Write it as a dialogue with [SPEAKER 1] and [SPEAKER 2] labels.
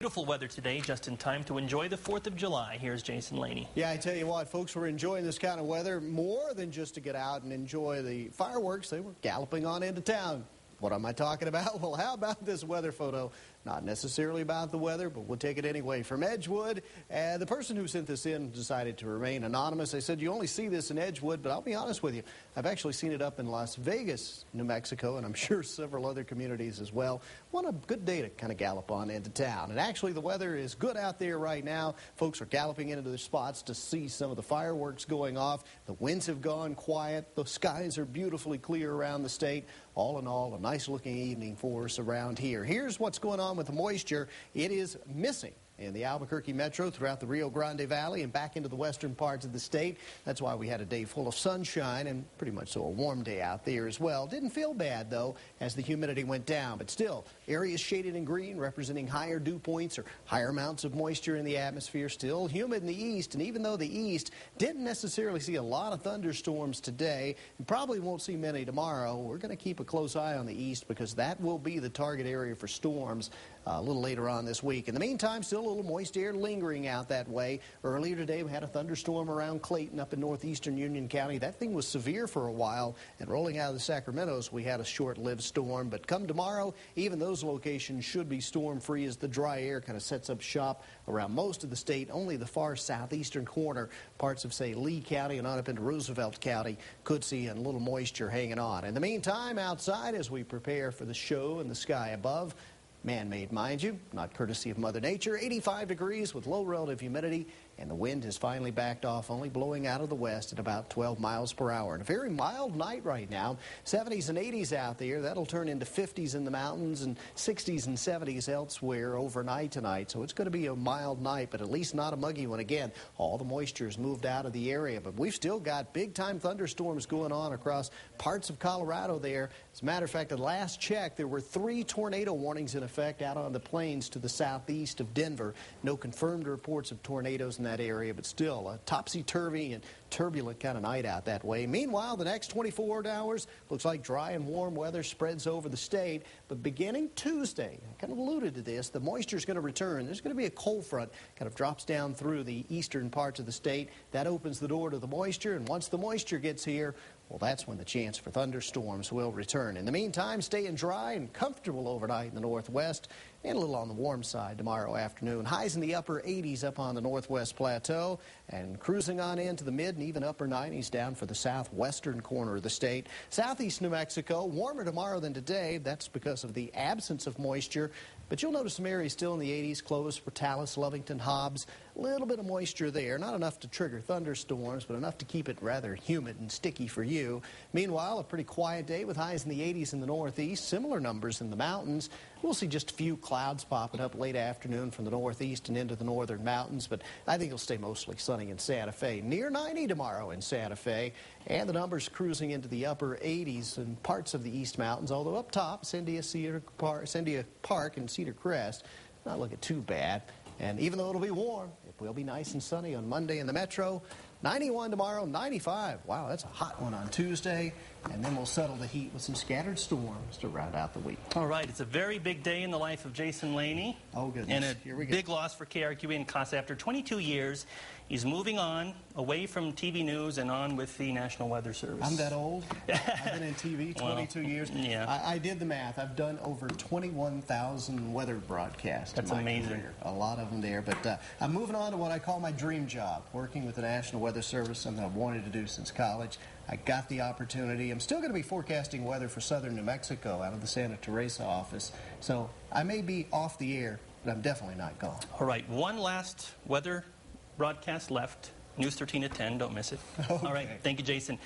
[SPEAKER 1] Beautiful weather today, just in time to enjoy the 4th of July. Here's Jason Laney.
[SPEAKER 2] Yeah, I tell you what, folks were enjoying this kind of weather more than just to get out and enjoy the fireworks. They were galloping on into town. What am I talking about? Well, how about this weather photo? Not necessarily about the weather, but we'll take it anyway. From Edgewood, the person who sent this in decided to remain anonymous. They said, you only see this in Edgewood, but I'll be honest with you. I've actually seen it up in Las Vegas, New Mexico, and I'm sure several other communities as well. What a good day to kind of gallop on into town. And actually, the weather is good out there right now. Folks are galloping into their spots to see some of the fireworks going off. The winds have gone quiet. The skies are beautifully clear around the state. All in all, a nice-looking evening for us around here. Here's what's going on with the moisture. It is missing in the Albuquerque metro, throughout the Rio Grande Valley, and back into the western parts of the state. That's why we had a day full of sunshine and pretty much so a warm day out there as well. Didn't feel bad, though, as the humidity went down. But still, areas shaded in green representing higher dew points or higher amounts of moisture in the atmosphere. Still humid in the east, and even though the east didn't necessarily see a lot of thunderstorms today, and probably won't see many tomorrow, we're going to keep a close eye on the east because that will be the target area for storms a little later on this week. In the meantime, still a little moist air lingering out that way. Earlier today, we had a thunderstorm around Clayton up in northeastern Union County. That thing was severe for a while, and rolling out of the Sacramentos, we had a short-lived storm. But come tomorrow, even those locations should be storm-free as the dry air kind of sets up shop around most of the state. Only the far southeastern corner, parts of, say, Lee County and on up into Roosevelt County, could see a little moisture hanging on. In the meantime, outside, as we prepare for the show in the sky above, man-made, mind you, not courtesy of Mother Nature, 85 degrees with low relative humidity, and the wind has finally backed off, only blowing out of the west at about 12 miles per hour. And a very mild night right now, 70s and 80s out there. That'll turn into 50s in the mountains and 60s and 70s elsewhere overnight tonight. So it's going to be a mild night, but at least not a muggy one. Again, all the moisture has moved out of the area, but we've still got big-time thunderstorms going on across parts of Colorado there. As a matter of fact, at last check, there were 3 tornado warnings in effect out on the plains to the southeast of Denver. No confirmed reports of tornadoes in that area, but still a topsy-turvy and turbulent kind of night out that way. Meanwhile, the next 24 hours looks like dry and warm weather spreads over the state, but beginning Tuesday, I kind of alluded to this, the moisture is going to return. There's going to be a cold front kind of drops down through the eastern parts of the state. That opens the door to the moisture, and once the moisture gets here, well, that's when the chance for thunderstorms will return. In the meantime, staying dry and comfortable overnight in the northwest and a little on the warm side tomorrow afternoon. Highs in the upper 80s up on the northwest plateau and cruising on into the mid and even upper 90s down for the southwestern corner of the state. Southeast New Mexico, warmer tomorrow than today. That's because of the absence of moisture. But you'll notice some areas still in the 80s, Clovis, Portales, Lovington, Hobbs. A little bit of moisture there. Not enough to trigger thunderstorms, but enough to keep it rather humid and sticky for you. Meanwhile, a pretty quiet day with highs in the 80s in the northeast. Similar numbers in the mountains. We'll see just a few clouds popping up late afternoon from the northeast and into the northern mountains, but I think it'll stay mostly sunny in Santa Fe. Near 90 tomorrow in Santa Fe, and the numbers cruising into the upper 80s in parts of the East Mountains, although up top, Cyndia Park and Cedar Crest, not looking too bad. And even though it'll be warm, it will be nice and sunny on Monday in the metro. 91 tomorrow, 95. Wow, that's a hot one on Tuesday. And then we'll settle the heat with some scattered storms to round out the week.
[SPEAKER 1] All right, it's a very big day in the life of Jason Laney.
[SPEAKER 2] Oh, goodness.
[SPEAKER 1] And a
[SPEAKER 2] Here we go.
[SPEAKER 1] big loss for KRQA and CASA. After 22 years, he's moving on, away from TV news and on with the National Weather Service.
[SPEAKER 2] I'm that old. I've been in TV 22 years.
[SPEAKER 1] Yeah.
[SPEAKER 2] I did the math. I've done over 21,000 weather broadcasts.
[SPEAKER 1] That's
[SPEAKER 2] in my
[SPEAKER 1] amazing.
[SPEAKER 2] career. A lot of them there. But I'm moving on to what I call my dream job, working with the National Weather Service, something I've wanted to do since college. I got the opportunity. I'm still going to be forecasting weather for southern New Mexico out of the Santa Teresa office. So I may be off the air, but I'm definitely not gone.
[SPEAKER 1] All right, one last weather broadcast left. News 13 at 10. Don't miss it.
[SPEAKER 2] Okay.
[SPEAKER 1] All right, thank you, Jason.